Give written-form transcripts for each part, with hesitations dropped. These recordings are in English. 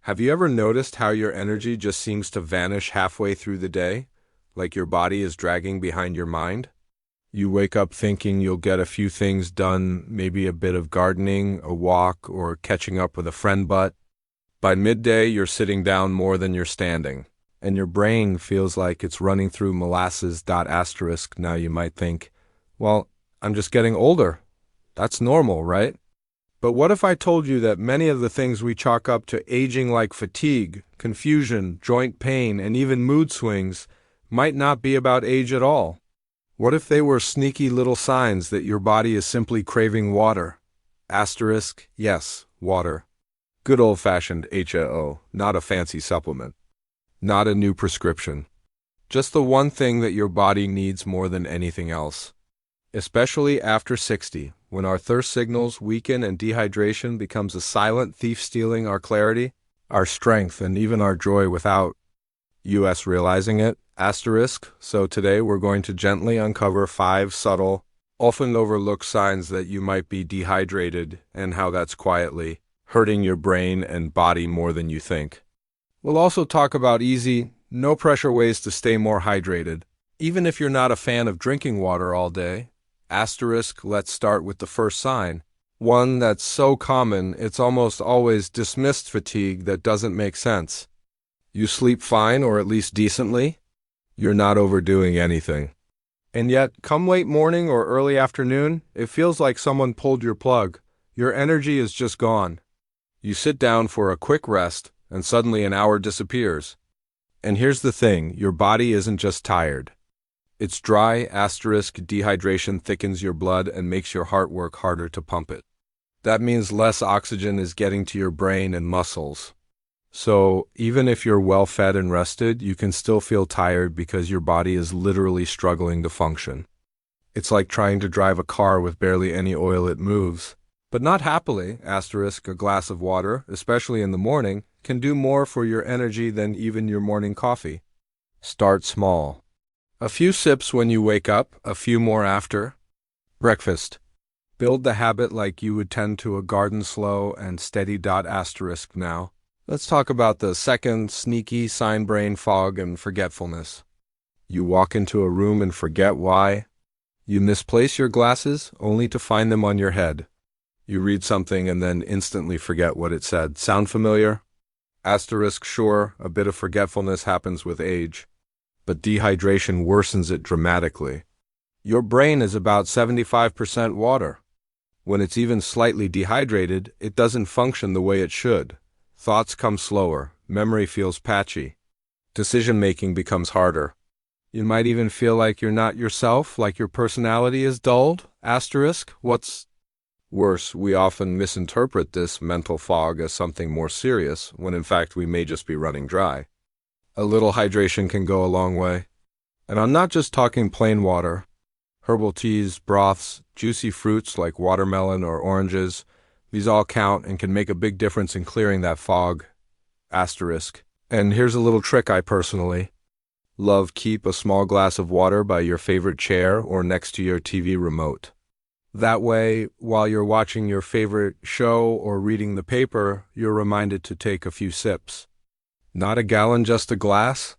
Have you ever noticed how your energy just seems to vanish halfway through the day, like your body is dragging behind your mind? You wake up thinking you'll get a few things done, maybe a bit of gardening, a walk, or catching up with a friend, but by midday you're sitting down more than you're standing, and your brain feels like it's running through molasses. Now you might think, well, I'm just getting older. That's normal, right? But what if I told you that many of the things we chalk up to aging, like fatigue, confusion, joint pain, and even mood swings, might not be about age at all? What if they were sneaky little signs that your body is simply craving water? Yes, water. Good old-fashioned HAO, not a fancy supplement. Not a new prescription. Just the one thing that your body needs more than anything else. Especially after 60, when our thirst signals weaken and dehydration becomes a silent thief stealing our clarity, our strength, and even our joy without us realizing it. So today we're going to gently uncover 5 subtle, often overlooked signs that you might be dehydrated and how that's quietly hurting your brain and body more than you think. We'll also talk about easy, no-pressure ways to stay more hydrated, even if you're not a fan of drinking water all day. Let's start with the first sign, one that's so common it's almost always dismissed: fatigue that doesn't make sense. You sleep fine, or at least decently. You're not overdoing anything. And yet, come late morning or early afternoon, it feels like someone pulled your plug. Your energy is just gone. You sit down for a quick rest, and suddenly an hour disappears. And here's the thing, your body isn't just tired. It's dry. Dehydration thickens your blood and makes your heart work harder to pump it. That means less oxygen is getting to your brain and muscles. So, even if you're well fed and rested, you can still feel tired because your body is literally struggling to function. It's like trying to drive a car with barely any oil. It moves, but not happily. A glass of water, especially in the morning, can do more for your energy than even your morning coffee. Start small. A few sips when you wake up, a few more after breakfast. Build the habit like you would tend to a garden, slow and steady. Now, let's talk about the second sneaky sign: brain fog and forgetfulness. You walk into a room and forget why. You misplace your glasses only to find them on your head. You read something and then instantly forget what it said. Sound familiar? Sure, a bit of forgetfulness happens with age, but dehydration worsens it dramatically. Your brain is about 75% water. When it's even slightly dehydrated, it doesn't function the way it should. Thoughts come slower, memory feels patchy, decision-making becomes harder. You might even feel like you're not yourself, like your personality is dulled. What's worse, we often misinterpret this mental fog as something more serious, when in fact we may just be running dry. A little hydration can go a long way. And I'm not just talking plain water. Herbal teas, broths, juicy fruits like watermelon or oranges, these all count and can make a big difference in clearing that fog. And here's a little trick I personally love: keep a small glass of water by your favorite chair or next to your TV remote. That way, while you're watching your favorite show or reading the paper, you're reminded to take a few sips. Not a gallon, just a glass?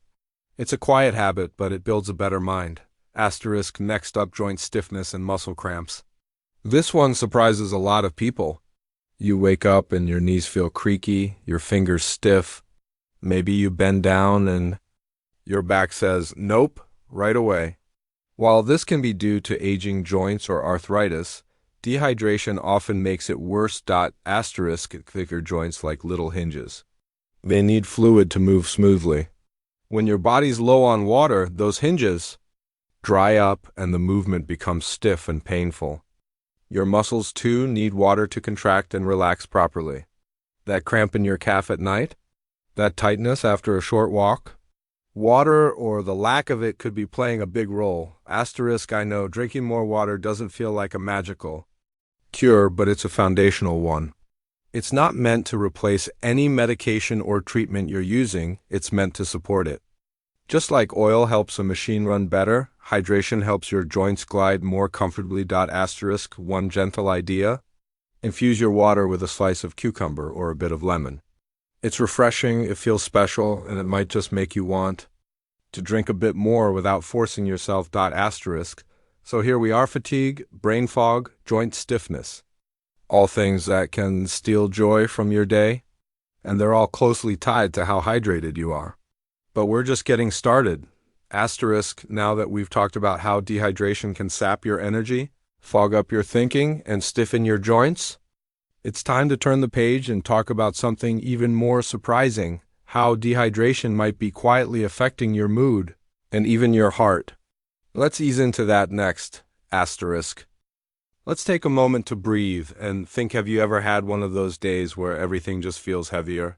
It's a quiet habit, but it builds a better mind. Next up, joint stiffness and muscle cramps. This one surprises a lot of people. You wake up and your knees feel creaky, your fingers stiff. Maybe you bend down and your back says, nope, right away. While this can be due to aging joints or arthritis, dehydration often makes it worse. Thicker joints like little hinges. They need fluid to move smoothly. When your body's low on water, those hinges dry up and the movement becomes stiff and painful. Your muscles, too, need water to contract and relax properly. That cramp in your calf at night? That tightness after a short walk? Water, or the lack of it, could be playing a big role. I know drinking more water doesn't feel like a magical cure, but it's a foundational one. It's not meant to replace any medication or treatment you're using, it's meant to support it. Just like oil helps a machine run better, hydration helps your joints glide more comfortably. One gentle idea: infuse your water with a slice of cucumber or a bit of lemon. It's refreshing, it feels special, and it might just make you want to drink a bit more without forcing yourself. Asterisk. So here we are: fatigue, brain fog, joint stiffness. All things that can steal joy from your day, and they're all closely tied to how hydrated you are. But we're just getting started. Asterisk, now that we've talked about how dehydration can sap your energy, fog up your thinking, and stiffen your joints, it's time to turn the page and talk about something even more surprising: how dehydration might be quietly affecting your mood and even your heart. Let's ease into that next. Asterisk. Let's take a moment to breathe and think, have you ever had one of those days where everything just feels heavier?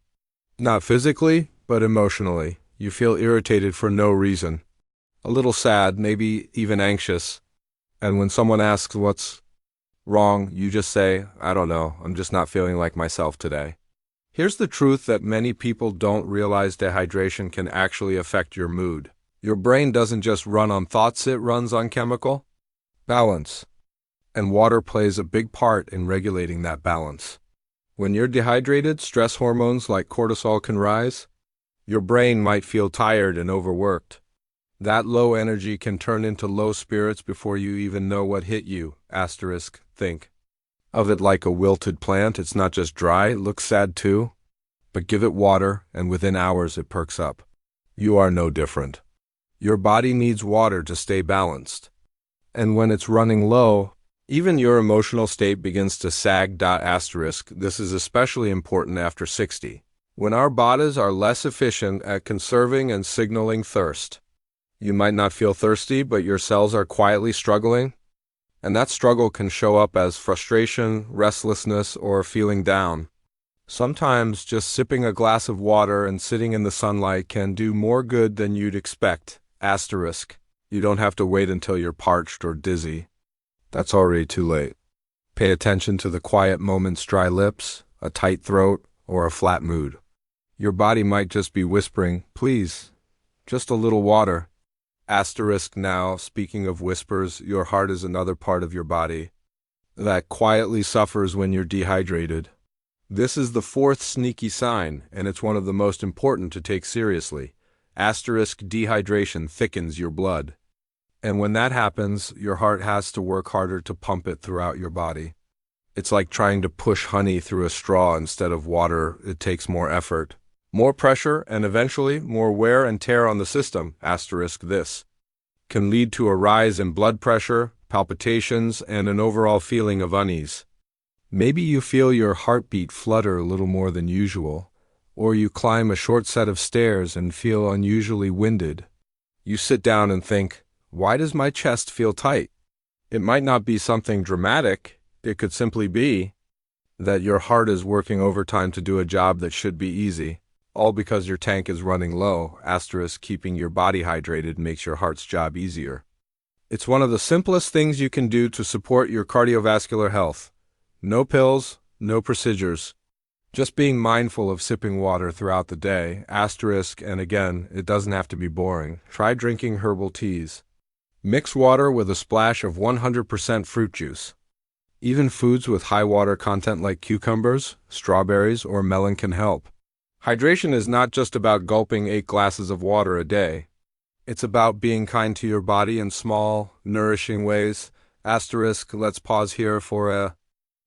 Not physically, but emotionally. You feel irritated for no reason. A little sad, maybe even anxious. And when someone asks what's wrong, you just say, I don't know, I'm just not feeling like myself today. Here's the truth that many people don't realize: dehydration can actually affect your mood. Your brain doesn't just run on thoughts, it runs on chemical balance. And water plays a big part in regulating that balance. When you're dehydrated, stress hormones like cortisol can rise. Your brain might feel tired and overworked. That low energy can turn into low spirits before you even know what hit you. Asterisk. Think of it like a wilted plant. It's not just dry, it looks sad too. But give it water, and within hours it perks up. You are no different. Your body needs water to stay balanced. And when it's running low, even your emotional state begins to sag. Asterisk. This is especially important after 60, when our bodies are less efficient at conserving and signaling thirst. You might not feel thirsty, but your cells are quietly struggling. And that struggle can show up as frustration, restlessness, or feeling down. Sometimes just sipping a glass of water and sitting in the sunlight can do more good than you'd expect. Asterisk. You don't have to wait until you're parched or dizzy. That's already too late. Pay attention to the quiet moments: dry lips, a tight throat, or a flat mood. Your body might just be whispering, please, just a little water. Asterisk. Now, speaking of whispers, your heart is another part of your body that quietly suffers when you're dehydrated. This is the fourth sneaky sign, and it's one of the most important to take seriously. Asterisk. Dehydration thickens your blood. And when that happens, your heart has to work harder to pump it throughout your body. It's like trying to push honey through a straw instead of water. It takes more effort, more pressure, and eventually more wear and tear on the system. Asterisk. This can lead to a rise in blood pressure, palpitations, and an overall feeling of unease. Maybe you feel your heartbeat flutter a little more than usual, or you climb a short set of stairs and feel unusually winded. You sit down and think, why does my chest feel tight? It might not be something dramatic. It could simply be that your heart is working overtime to do a job that should be easy, all because your tank is running low. Asterisk. Keeping your body hydrated makes your heart's job easier. It's one of the simplest things you can do to support your cardiovascular health. No pills, no procedures. Just being mindful of sipping water throughout the day. Asterisk. And again, it doesn't have to be boring. Try drinking herbal teas. Mix water with a splash of 100% fruit juice. Even foods with high water content like cucumbers, strawberries, or melon can help. Hydration is not just about gulping 8 glasses of water a day. It's about being kind to your body in small, nourishing ways. Asterisk. Let's pause here for a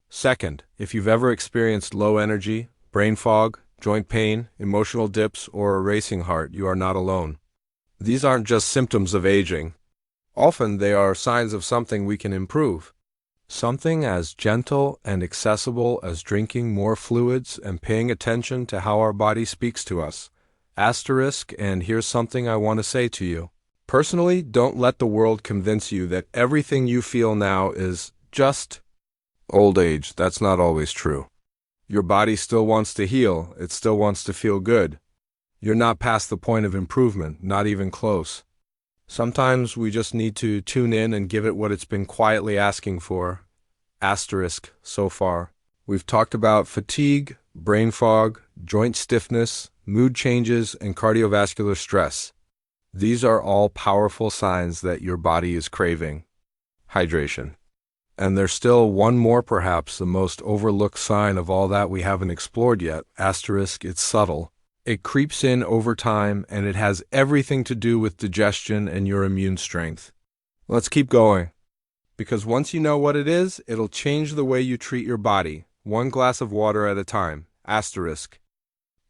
second. If you've ever experienced low energy, brain fog, joint pain, emotional dips, or a racing heart, you are not alone. These aren't just symptoms of aging. Often they are signs of something we can improve. Something as gentle and accessible as drinking more fluids and paying attention to how our body speaks to us. Asterisk. And here's something I want to say to you. Personally, don't let the world convince you that everything you feel now is just old age. That's not always true. Your body still wants to heal. It still wants to feel good. You're not past the point of improvement, not even close. Sometimes we just need to tune in and give it what it's been quietly asking for. Asterisk. So far, we've talked about fatigue, brain fog, joint stiffness, mood changes, and cardiovascular stress. These are all powerful signs that your body is craving hydration. And there's still one more, perhaps the most overlooked sign of all that we haven't explored yet. Asterisk, it's subtle. It creeps in over time, and it has everything to do with digestion and your immune strength. Let's keep going. Because once you know what it is, it'll change the way you treat your body, one glass of water at a time. Asterisk.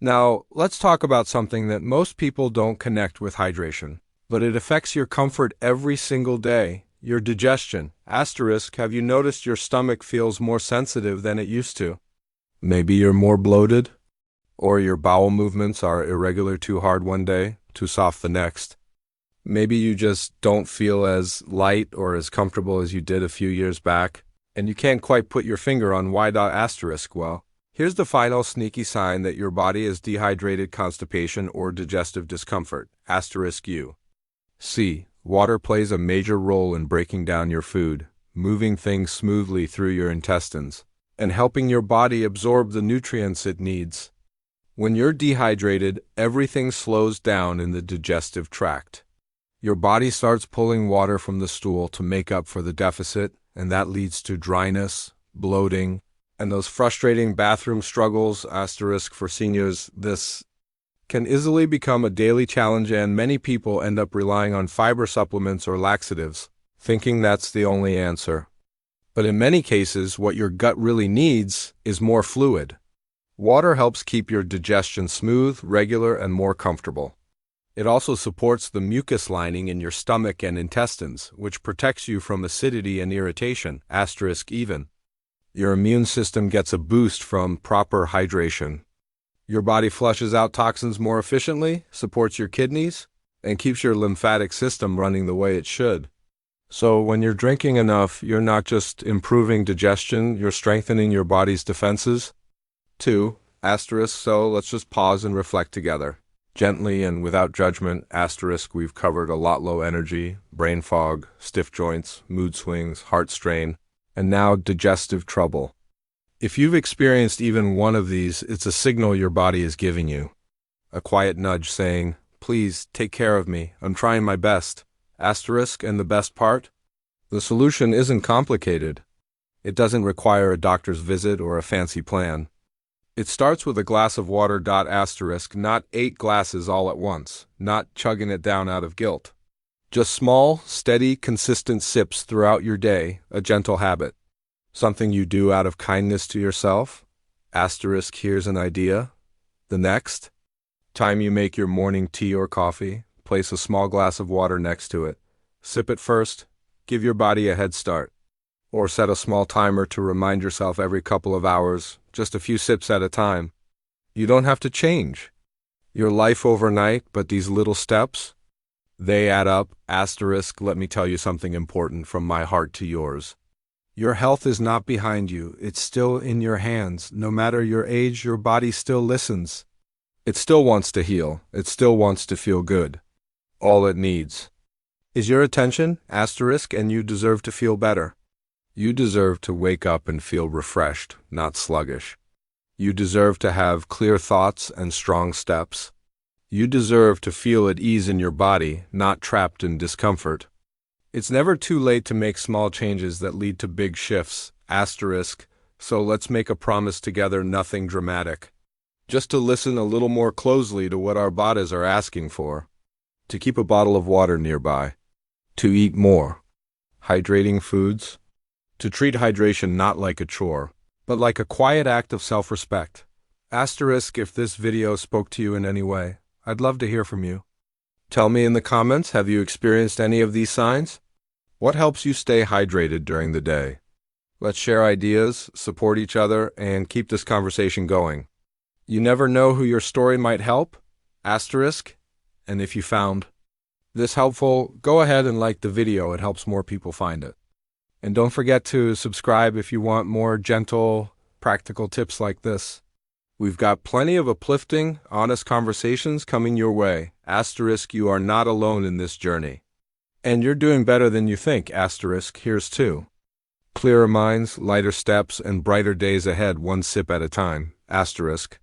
Now, let's talk about something that most people don't connect with hydration, but it affects your comfort every single day. Your digestion. Asterisk, have you noticed your stomach feels more sensitive than it used to? Maybe you're more bloated, or your bowel movements are irregular, too hard one day, too soft the next. Maybe you just don't feel as light or as comfortable as you did a few years back, and you can't quite put your finger on why. Asterisk. Well, here's the final sneaky sign that your body is dehydrated: constipation or digestive discomfort. Asterisk U. C. Water plays a major role in breaking down your food, moving things smoothly through your intestines, and helping your body absorb the nutrients it needs. When you're dehydrated, everything slows down in the digestive tract. Your body starts pulling water from the stool to make up for the deficit, and that leads to dryness, bloating, and those frustrating bathroom struggles. Asterisk for seniors. This can easily become a daily challenge, and many people end up relying on fiber supplements or laxatives, thinking that's the only answer. But in many cases, what your gut really needs is more fluid. Water helps keep your digestion smooth, regular, and more comfortable. It also supports the mucus lining in your stomach and intestines, which protects you from acidity and irritation. Asterisk even. Your immune system gets a boost from proper hydration. Your body flushes out toxins more efficiently, supports your kidneys, and keeps your lymphatic system running the way it should. So when you're drinking enough, you're not just improving digestion, you're strengthening your body's defenses. 2. Asterisk. So let's just pause and reflect together. Gently and without judgment. Asterisk. We've covered a lot: low energy, brain fog, stiff joints, mood swings, heart strain, and now digestive trouble. If you've experienced even one of these, it's a signal your body is giving you. A quiet nudge saying, please take care of me, I'm trying my best. Asterisk. And the best part? The solution isn't complicated. It doesn't require a doctor's visit or a fancy plan. It starts with a glass of water. Asterisk. Not 8 glasses all at once, not chugging it down out of guilt. Just small, steady, consistent sips throughout your day, a gentle habit. Something you do out of kindness to yourself. Asterisk. Here's an idea. The next time you make your morning tea or coffee, place a small glass of water next to it. Sip it first. Give your body a head start. Or set a small timer to remind yourself every couple of hours, just a few sips at a time. You don't have to change your life overnight, but these little steps, they add up. Asterisk. Let me tell you something important from my heart to yours. Your health is not behind you. It's still in your hands. No matter your age, your body still listens. It still wants to heal. It still wants to feel good. All it needs is your attention. Asterisk. And you deserve to feel better. You deserve to wake up and feel refreshed, not sluggish. You deserve to have clear thoughts and strong steps. You deserve to feel at ease in your body, not trapped in discomfort. It's never too late to make small changes that lead to big shifts. Asterisk. So let's make a promise together: nothing dramatic. Just to listen a little more closely to what our bodies are asking for. To keep a bottle of water nearby. To eat more hydrating foods. To treat hydration not like a chore, but like a quiet act of self-respect. Asterisk. If this video spoke to you in any way, I'd love to hear from you. Tell me in the comments, have you experienced any of these signs? What helps you stay hydrated during the day? Let's share ideas, support each other, and keep this conversation going. You never know who your story might help. Asterisk. And if you found this helpful, go ahead and like the video. It helps more people find it. And don't forget to subscribe if you want more gentle, practical tips like this. We've got plenty of uplifting, honest conversations coming your way. Asterisk. You are not alone in this journey. And you're doing better than you think. Asterisk. Here's 2. Clearer minds, lighter steps, and brighter days ahead, one sip at a time. Asterisk.